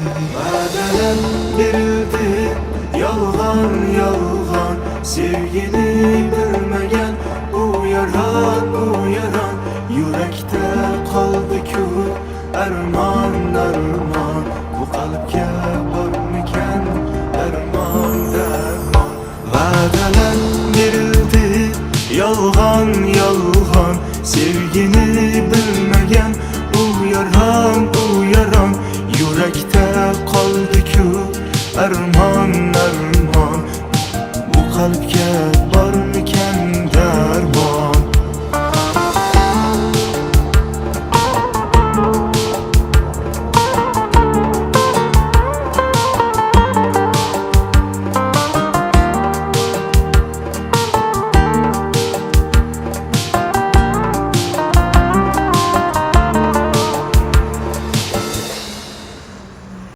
Va'dalar berildi, yolg'on yolg'on, sevgini bilmagan u yaron yurakda qoldi-ku armon darmon. Bu qalbga bormikan darmon darmon. Va'dalar berildi, yolg'on yolg'on, sevgini bilmagan u yaron yurakda qoldi-ku armon